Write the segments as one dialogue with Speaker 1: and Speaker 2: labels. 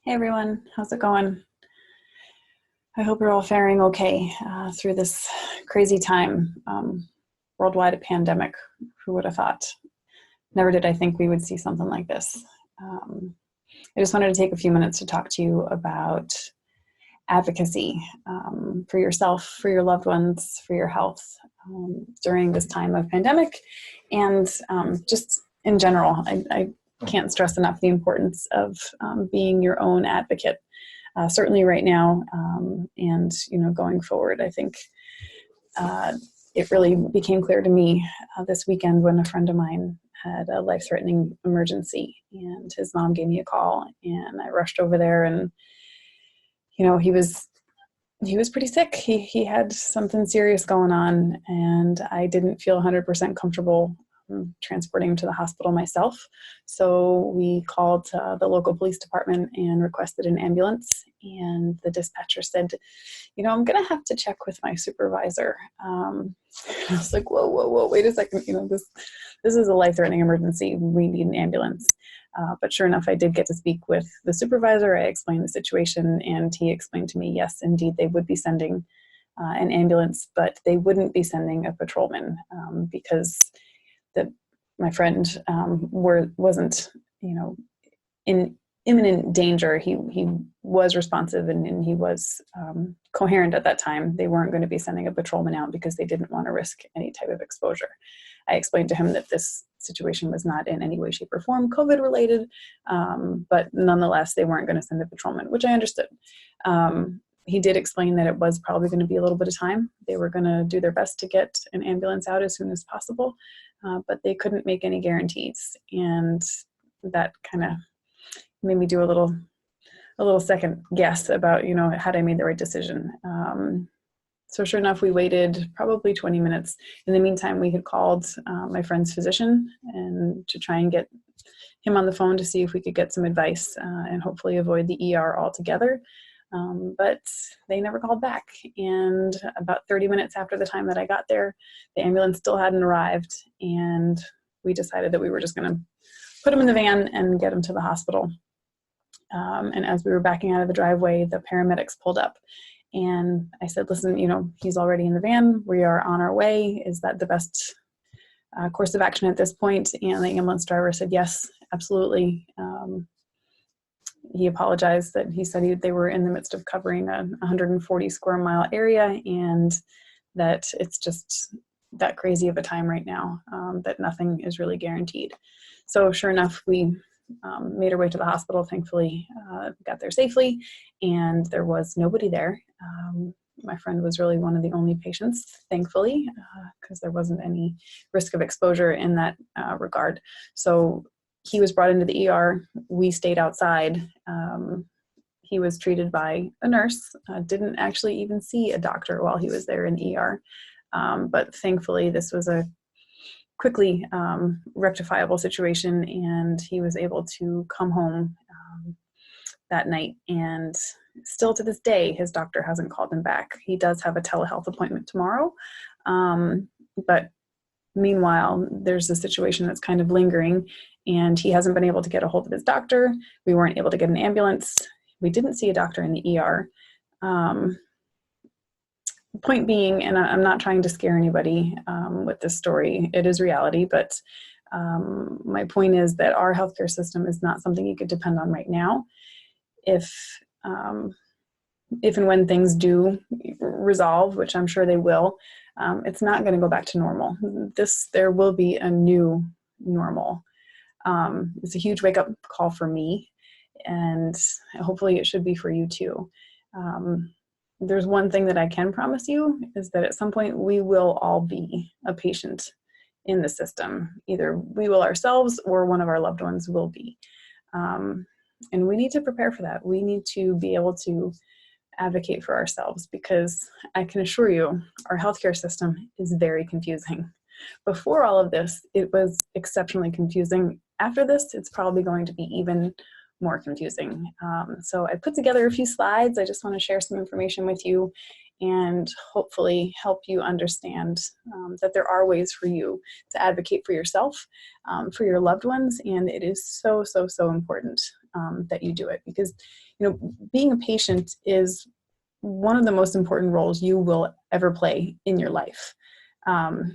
Speaker 1: Hey everyone, how's it going? I hope you're all faring okay through this crazy time. Worldwide, a pandemic. Who would have thought? Never did I think we would see something like this. I just wanted to take a few minutes to talk to you about advocacy for yourself, for your loved ones, for your health during this time of pandemic, and just in general. I can't stress enough the importance of being your own advocate. Certainly right now, and going forward, I think it really became clear to me this weekend when a friend of mine had a life-threatening emergency, and his mom gave me a call, and I rushed over there, and he was pretty sick. He had something serious going on, and I didn't feel 100% comfortable transporting him to the hospital myself. So we called the local police department and requested an ambulance. And the dispatcher said, I'm going to have to check with my supervisor. I was like, whoa, wait a second. This is a life-threatening emergency. We need an ambulance. But sure enough, I did get to speak with the supervisor. I explained the situation, and he explained to me, yes, indeed, they would be sending an ambulance, but they wouldn't be sending a patrolman because my friend wasn't, in imminent danger. He was responsive and he was coherent at that time. They weren't going to be sending a patrolman out because they didn't want to risk any type of exposure. I explained to him that this situation was not in any way, shape, or form COVID related, but nonetheless, they weren't going to send a patrolman, which I understood. He did explain that it was probably going to be a little bit of time. They were going to do their best to get an ambulance out as soon as possible, but they couldn't make any guarantees. And that kind of made me do a little second guess about, had I made the right decision. So sure enough, we waited probably 20 minutes. In the meantime, we had called my friend's physician and to try and get him on the phone to see if we could get some advice and hopefully avoid the ER altogether. But they never called back. And about 30 minutes after the time that I got there, the ambulance still hadn't arrived. And we decided that we were just going to put him in the van and get him to the hospital. And as we were backing out of the driveway, the paramedics pulled up. And I said, listen, he's already in the van. We are on our way. Is that the best course of action at this point? And the ambulance driver said, yes, absolutely. He apologized that he said they were in the midst of covering a 140 square mile area and that it's just that crazy of a time right now, that nothing is really guaranteed. So sure enough, we made our way to the hospital, thankfully, got there safely, and there was nobody there. My friend was really one of the only patients, thankfully, because there wasn't any risk of exposure in that regard. So he was brought into the ER. We stayed outside. He was treated by a nurse, didn't actually even see a doctor while he was there in the ER. But thankfully, this was a quickly rectifiable situation, and he was able to come home that night. And still to this day, his doctor hasn't called him back. He does have a telehealth appointment tomorrow. But meanwhile, there's a situation that's kind of lingering, and he hasn't been able to get a hold of his doctor. We weren't able to get an ambulance. We didn't see a doctor in the ER. Point being, and I'm not trying to scare anybody with this story, it is reality, but my point is that our healthcare system is not something you could depend on right now. If and when things do resolve, which I'm sure they will, it's not going to go back to normal. There will be a new normal. It's a huge wake-up call for me, and hopefully it should be for you too. There's one thing that I can promise you is that at some point we will all be a patient in the system. Either we will ourselves or one of our loved ones will be. And we need to prepare for that. We need to be able to advocate for ourselves, because I can assure you our healthcare system is very confusing. Before all of this, it was exceptionally confusing. After this, it's probably going to be even more confusing. So I put together a few slides. I just want to share some information with you and hopefully help you understand that there are ways for you to advocate for yourself, for your loved ones, and it is so, so, so important. that you do it, because, you know, being a patient is one of the most important roles you will ever play in your life.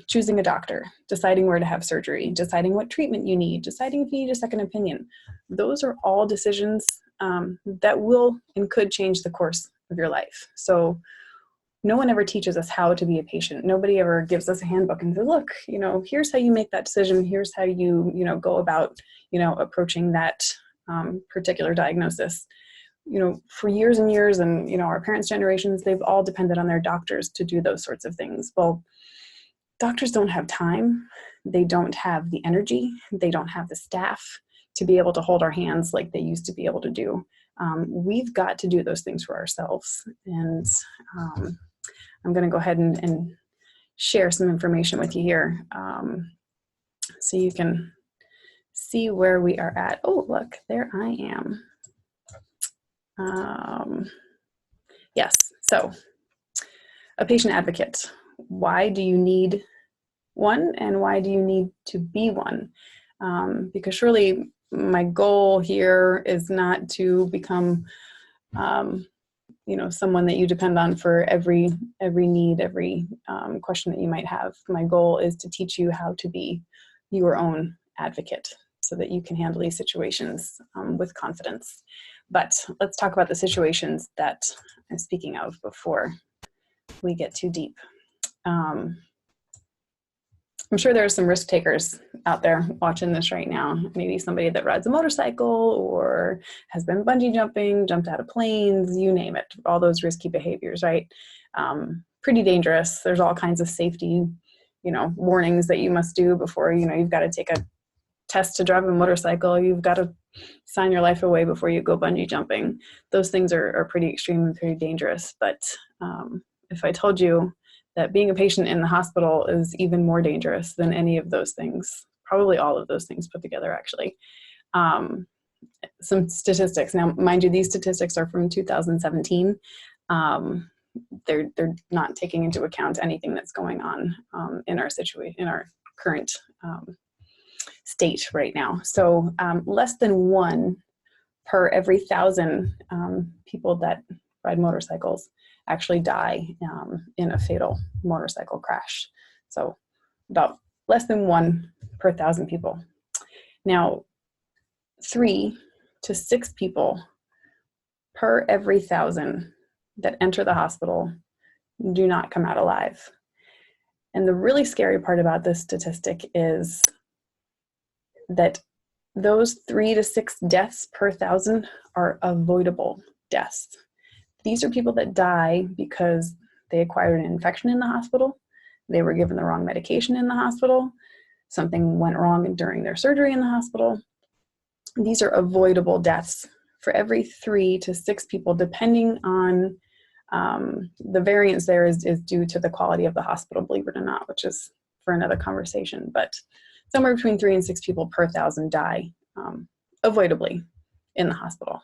Speaker 1: Choosing a doctor, deciding where to have surgery, deciding what treatment you need, deciding if you need a second opinion. Those are all decisions that will and could change the course of your life. So no one ever teaches us how to be a patient. Nobody ever gives us a handbook and says, look, you know, here's how you make that decision. Here's how you, you know, go about, you know, approaching that particular diagnosis. You know, for years and years, and, you know, our parents' generations, they've all depended on their doctors to do those sorts of things. Well, doctors don't have time. They don't have the energy. They don't have the staff to be able to hold our hands like they used to be able to do. We've got to do those things for ourselves. And I'm going to go ahead and share some information with you here so you can see where we are at. Oh, look, there I am. Yes, so a patient advocate. Why do you need one, and why do you need to be one? Because surely my goal here is not to become you know, someone that you depend on for every need, every question that you might have. My goal is to teach you how to be your own advocate so that you can handle these situations with confidence. But let's talk about the situations that I'm speaking of before we get too deep. I'm sure there are some risk takers out there watching this right now. Maybe somebody that rides a motorcycle or has been bungee jumping, jumped out of planes, you name it, all those risky behaviors, right? Pretty dangerous. There's all kinds of safety, you know, warnings that you must do before, you know, you've got to take a test to drive a motorcycle. You've got to sign your life away before you go bungee jumping. Those things are pretty extreme and pretty dangerous. But if I told you that being a patient in the hospital is even more dangerous than any of those things, probably all of those things put together, actually. Some statistics. Now, mind you, these statistics are from 2017. They're not taking into account anything that's going on in our situation, in our current state right now. So less than 1 per every 1,000 people that ride motorcycles actually die in a fatal motorcycle crash. So about less than 1 per 1,000 people. Now, 3 to 6 people per every 1,000 that enter the hospital do not come out alive. And the really scary part about this statistic is that those 3 to 6 deaths per 1,000 are avoidable deaths. These are people that die because they acquired an infection in the hospital, they were given the wrong medication in the hospital, something went wrong during their surgery in the hospital. These are avoidable deaths for every 3 to 6 people, depending on the variance there is due to the quality of the hospital, believe it or not, which is for another conversation. But somewhere between 3 and 6 people per 1,000 die avoidably in the hospital.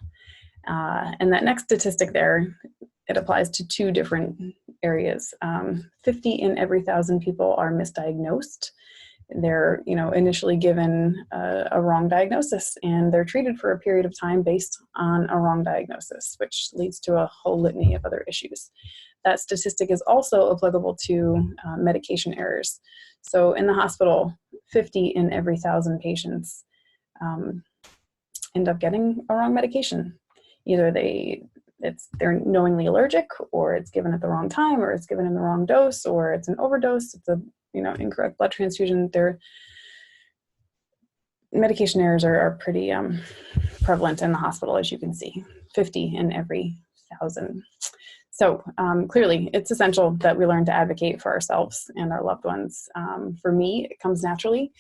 Speaker 1: And that next statistic there, it applies to 2 different areas. 50 in every 1,000 people are misdiagnosed. They're, you know, initially given a wrong diagnosis, and they're treated for a period of time based on a wrong diagnosis, which leads to a whole litany of other issues. That statistic is also applicable to medication errors. So in the hospital, 50 in every 1,000 patients end up getting a wrong medication. Either they're knowingly allergic, or it's given at the wrong time, or it's given in the wrong dose, or it's an overdose, it's a, you know, incorrect blood transfusion. Their medication errors are pretty prevalent in the hospital, as you can see, 50 in every 1,000. So clearly, it's essential that we learn to advocate for ourselves and our loved ones. For me, it comes naturally.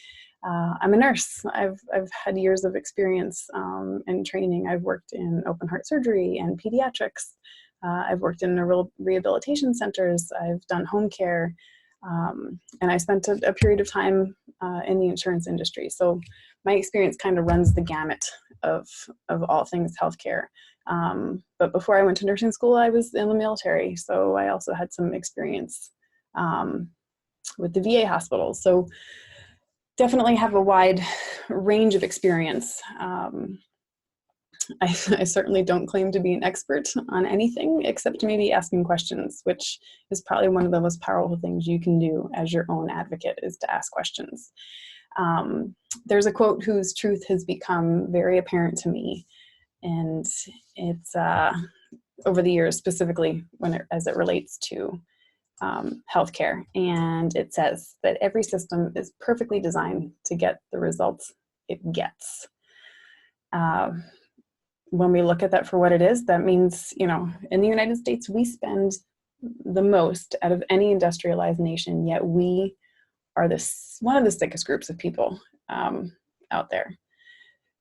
Speaker 1: I'm a nurse. I've had years of experience and training. I've worked in open heart surgery and pediatrics. I've worked in rehabilitation centers. I've done home care. And I spent a period of time in the insurance industry. So my experience kind of runs the gamut of all things healthcare. But before I went to nursing school, I was in the military. So I also had some experience with the VA hospitals. So definitely have a wide range of experience I certainly don't claim to be an expert on anything except maybe asking questions, which is probably one of the most powerful things you can do as your own advocate, is to ask questions. There's a quote whose truth has become very apparent to me, and it's over the years, specifically as it relates to healthcare. And it says that every system is perfectly designed to get the results it gets. When we look at that for what it is, that means, in the United States, we spend the most out of any industrialized nation, yet we are one of the sickest groups of people out there.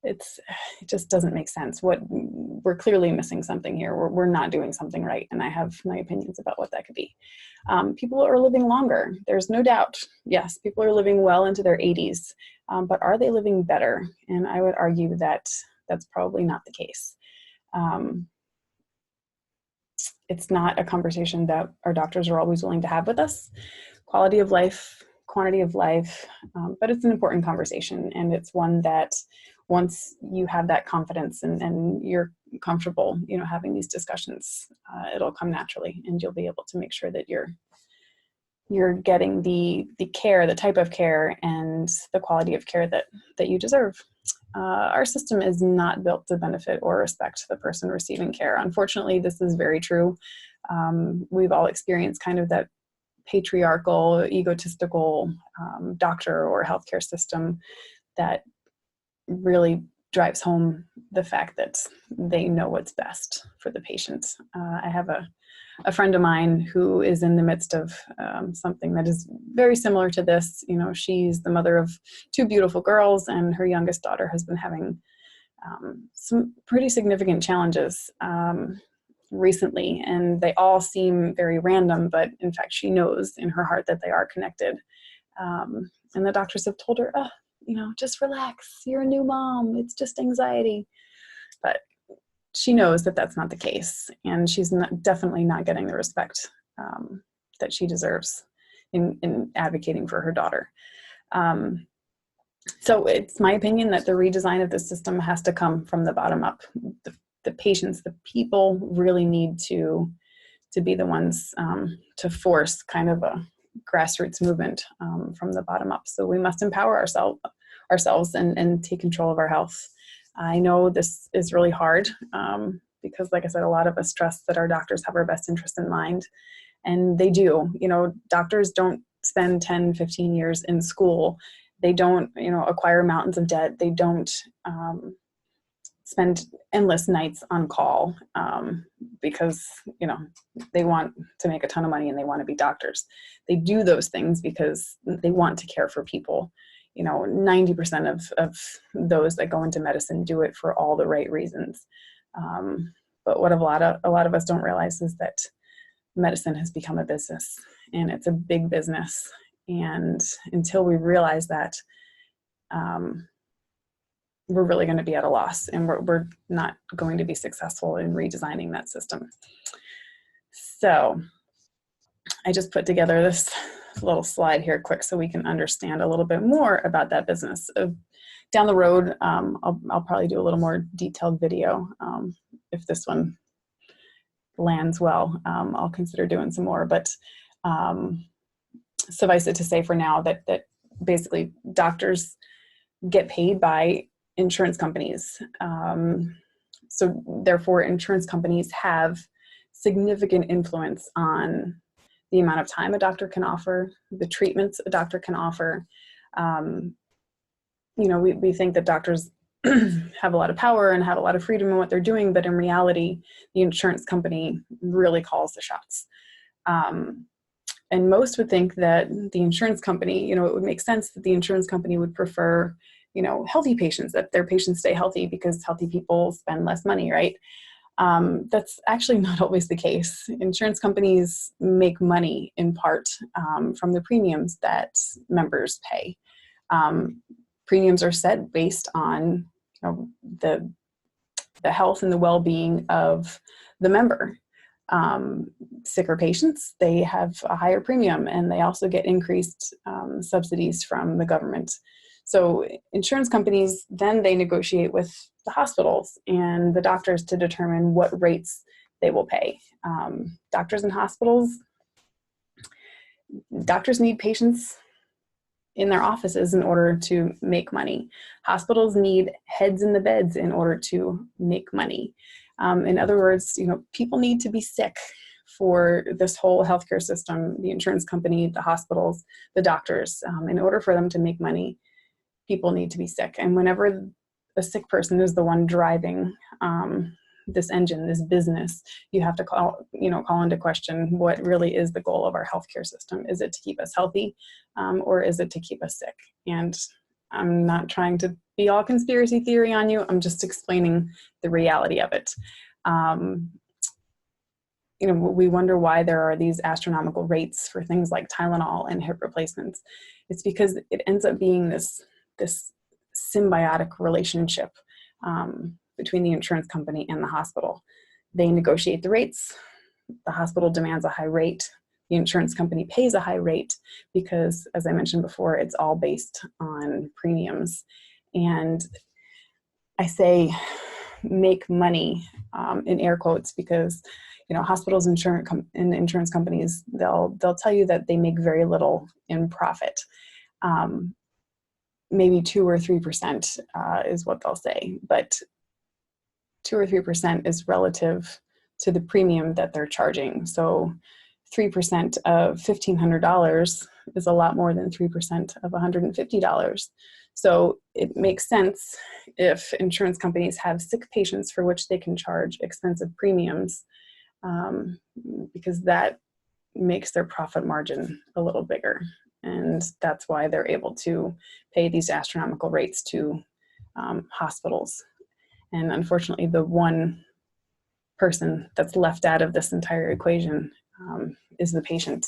Speaker 1: It just doesn't make sense. We're clearly missing something here. We're not doing something right, and I have my opinions about what that could be. People are living longer. There's no doubt. Yes, people are living well into their 80s, but are they living better? And I would argue that that's probably not the case. It's not a conversation that our doctors are always willing to have with us. Quality of life, quantity of life, but it's an important conversation, and it's one that once you have that confidence and you're comfortable, having these discussions, it'll come naturally, and you'll be able to make sure that you're getting the care, the type of care, and the quality of care that you deserve. Our system is not built to benefit or respect the person receiving care. Unfortunately, this is very true. We've all experienced kind of that patriarchal, egotistical doctor or healthcare system that really drives home the fact that they know what's best for the patient. I have a friend of mine who is in the midst of something that is very similar to this. She's the mother of 2 beautiful girls, and her youngest daughter has been having some pretty significant challenges recently, and they all seem very random, but in fact, she knows in her heart that they are connected. And the doctors have told her, just relax. You're a new mom. It's just anxiety. But she knows that that's not the case, and she's definitely not getting the respect that she deserves in advocating for her daughter. So it's my opinion that the redesign of the system has to come from the bottom up. The patients, the people really need to be the ones to force kind of a grassroots movement from the bottom up. So we must empower ourselves and take control of our health. I know this is really hard because, like I said, a lot of us trust that our doctors have our best interest in mind, and they do. Doctors don't spend 10, 15 years in school. They don't, acquire mountains of debt. They don't spend endless nights on call because, they want to make a ton of money and they want to be doctors. They do those things because they want to care for people. 90% of those that go into medicine do it for all the right reasons. But what a lot of us don't realize is that medicine has become a business, and it's a big business. And until we realize that, we're really going to be at a loss, and we're not going to be successful in redesigning that system. So I just put together this little slide here quick so we can understand a little bit more about that business. Down the road, I'll probably do a little more detailed video. If this one lands well, I'll consider doing some more, but suffice it to say for now that basically doctors get paid by insurance companies. So therefore, insurance companies have significant influence on the amount of time a doctor can offer, the treatments a doctor can offer. We think that doctors have a lot of power and have a lot of freedom in what they're doing, but in reality, the insurance company really calls the shots. And most would think that the insurance company, it would make sense that the insurance company would prefer, healthy patients, that their patients stay healthy because healthy people spend less money, right? That's actually not always the case. Insurance companies make money in part from the premiums that members pay. Premiums are set based on the health and the well-being of the member. Sicker patients, they have a higher premium, and they also get increased subsidies from the government. So insurance companies, then they negotiate with the hospitals and the doctors to determine what rates they will pay. Doctors and hospitals, doctors need patients in their offices in order to make money. Hospitals need heads in the beds in order to make money. In other words, people need to be sick for this whole healthcare system, the insurance company, the hospitals, the doctors. In order for them to make money, people need to be sick. And whenever a sick person is the one driving this engine, this business, you have to call into question what really is the goal of our healthcare system. Is it to keep us healthy, or is it to keep us sick? And I'm not trying to be all conspiracy theory on you. I'm just explaining the reality of it. We wonder why there are these astronomical rates for things like Tylenol and hip replacements. It's because it ends up being this symbiotic relationship between the insurance company and the hospital. They negotiate the rates. The hospital demands a high rate. The insurance company pays a high rate because, as I mentioned before, it's all based on premiums. And I say make money in air quotes because hospitals and insurance companies, they'll tell you that they make very little in profit. Maybe 2 or 3% is what they'll say, but 2 or 3% is relative to the premium that they're charging. So 3% of $1,500 is a lot more than 3% of $150. So it makes sense if insurance companies have sick patients for which they can charge expensive premiums, because that makes their profit margin a little bigger. And that's why they're able to pay these astronomical rates to hospitals. And unfortunately, the one person that's left out of this entire equation is the patient.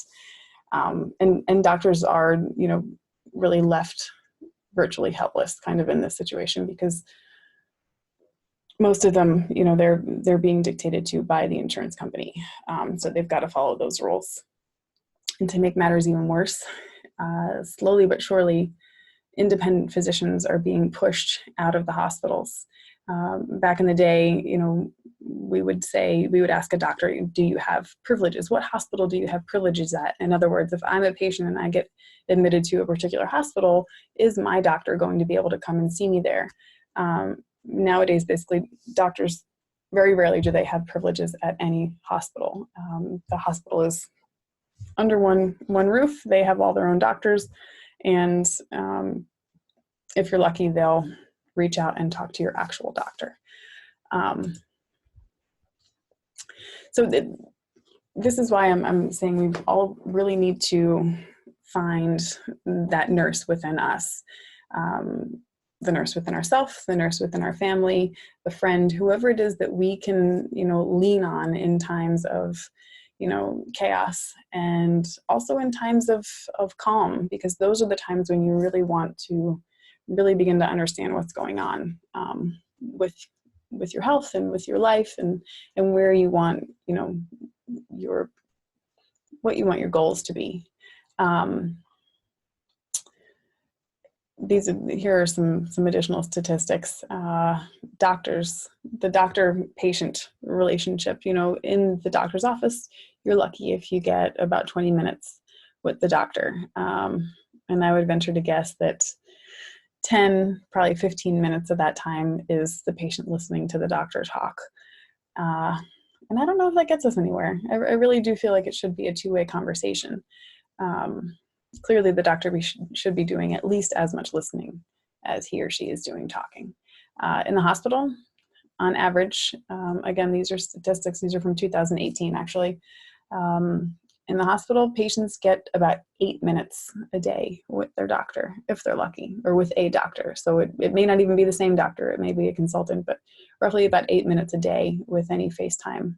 Speaker 1: And doctors are, really left virtually helpless kind of in this situation because most of them, they're being dictated to by the insurance company. So they've got to follow those rules. And to make matters even worse, slowly but surely, independent physicians are being pushed out of the hospitals. Back in the day, we would ask a doctor, do you have privileges? What hospital do you have privileges at? In other words, if I'm a patient and I get admitted to a particular hospital, is my doctor going to be able to come and see me there? Nowadays, basically, doctors, very rarely do they have privileges at any hospital. The hospital is under one roof. They have all their own doctors. And if you're lucky, they'll reach out and talk to your actual doctor. So this is why I'm saying we all really need to find that nurse within us, the nurse within ourselves, the nurse within our family, the friend, whoever it is that we can, lean on in times of chaos, and also in times of calm, because those are the times when you really want to really begin to understand what's going on with your health and with your life, and where you want, what you want your goals to be. Here are some additional statistics. Doctors, the doctor-patient relationship, in the doctor's office, you're lucky if you get about 20 minutes with the doctor. And I would venture to guess that 10, probably 15 minutes of that time is the patient listening to the doctor talk. And I don't know if that gets us anywhere. I really do feel like it should be a two-way conversation. Clearly, the doctor should be doing at least as much listening as he or she is doing talking. In the hospital, on average, again, these are statistics, these are from 2018 actually. In the hospital, patients get about 8 minutes a day with their doctor, if they're lucky, or with a doctor. So it may not even be the same doctor, it may be a consultant, but roughly about 8 minutes a day with any FaceTime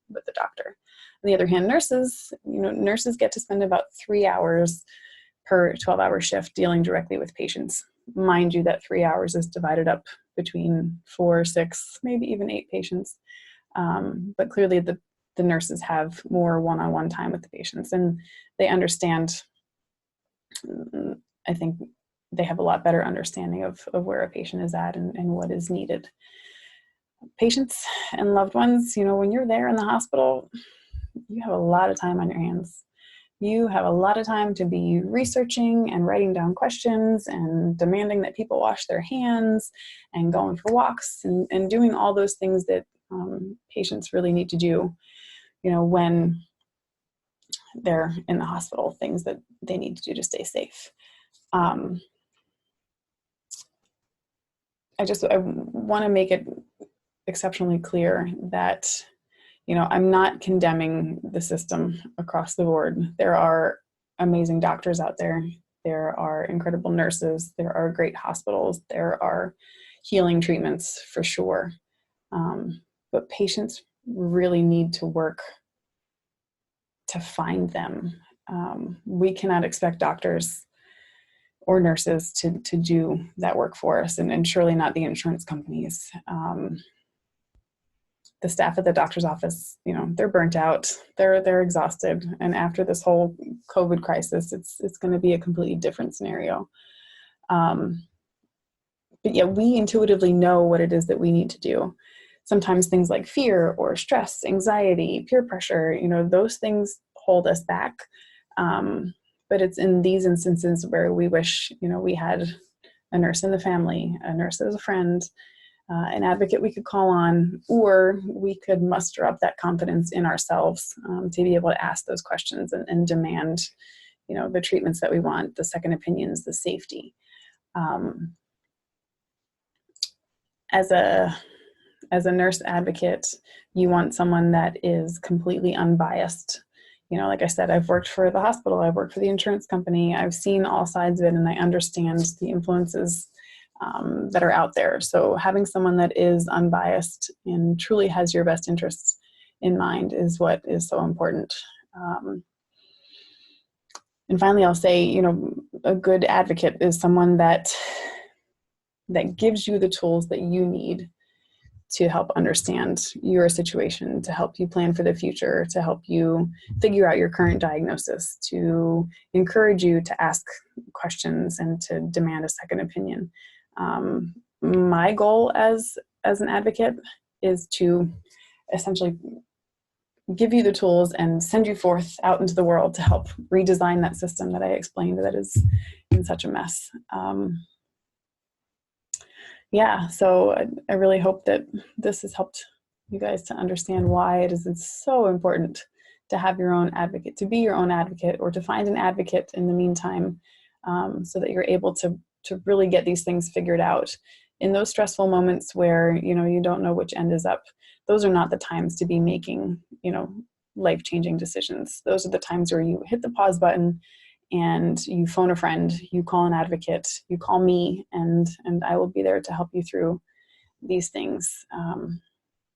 Speaker 1: with the doctor. On the other hand, nurses get to spend about 3 hours per 12-hour shift dealing directly with patients. Mind you, that 3 hours is divided up between 4, 6, maybe even 8 patients. But clearly the nurses have more one-on-one time with the patients, and they understand, I think, they have a lot better understanding of where a patient is at and what is needed. Patients and loved ones, when you're there in the hospital, you have a lot of time on your hands. You have a lot of time to be researching and writing down questions and demanding that people wash their hands and going for walks and doing all those things that patients really need to do, when they're in the hospital, things that they need to do to stay safe. I want to make it exceptionally clear that, I'm not condemning the system across the board. There are amazing doctors out there. There are incredible nurses. There are great hospitals. There are healing treatments for sure. But patients really need to work to find them. We cannot expect doctors or nurses to do that work for us, and surely not the insurance companies. The staff at the doctor's office, they're burnt out, they're exhausted. And after this whole COVID crisis, it's going to be a completely different scenario. But yeah, we intuitively know what it is that we need to do. Sometimes things like fear or stress, anxiety, peer pressure, those things hold us back. But it's in these instances where we wish, we had a nurse in the family, a nurse as a friend, an advocate we could call on, or we could muster up that confidence in ourselves to be able to ask those questions and demand, the treatments that we want, the second opinions, the safety. As a nurse advocate, you want someone that is completely unbiased. Like I said, I've worked for the hospital, I've worked for the insurance company, I've seen all sides of it, and I understand the influences that are out there. So having someone that is unbiased and truly has your best interests in mind is what is so important. And finally, I'll say, a good advocate is someone that gives you the tools that you need to help understand your situation, to help you plan for the future, to help you figure out your current diagnosis, to encourage you to ask questions and to demand a second opinion. My goal as an advocate is to essentially give you the tools and send you forth out into the world to help redesign that system that I explained that is in such a mess. Yeah, so I really hope that this has helped you guys to understand why it's so important to have your own advocate, to be your own advocate, or to find an advocate in the meantime, so that you're able to really get these things figured out. In those stressful moments where, you don't know which end is up, those are not the times to be making, life-changing decisions. Those are the times where you hit the pause button and you phone a friend, you call an advocate, you call me, and I will be there to help you through these things,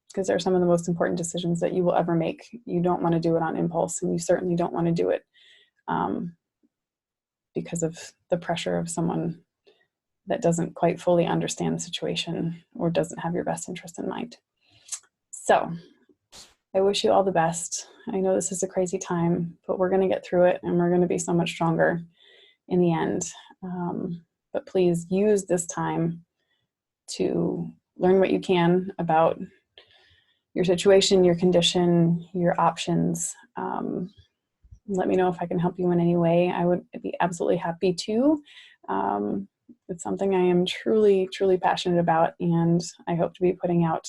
Speaker 1: because they're some of the most important decisions that you will ever make. You don't want to do it on impulse, and you certainly don't want to do it because of the pressure of someone that doesn't quite fully understand the situation or doesn't have your best interest in mind. So I wish you all the best. I know this is a crazy time, but we're going to get through it, and we're going to be so much stronger in the end. But please use this time to learn what you can about your situation, your condition, your options. Let me know if I can help you in any way. I would be absolutely happy to. It's something I am truly, truly passionate about, and I hope to be putting out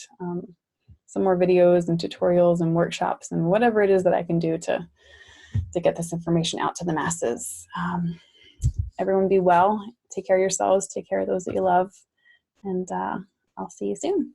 Speaker 1: some more videos and tutorials and workshops and whatever it is that I can do to get this information out to the masses. Everyone be well, take care of yourselves, take care of those that you love, and I'll see you soon.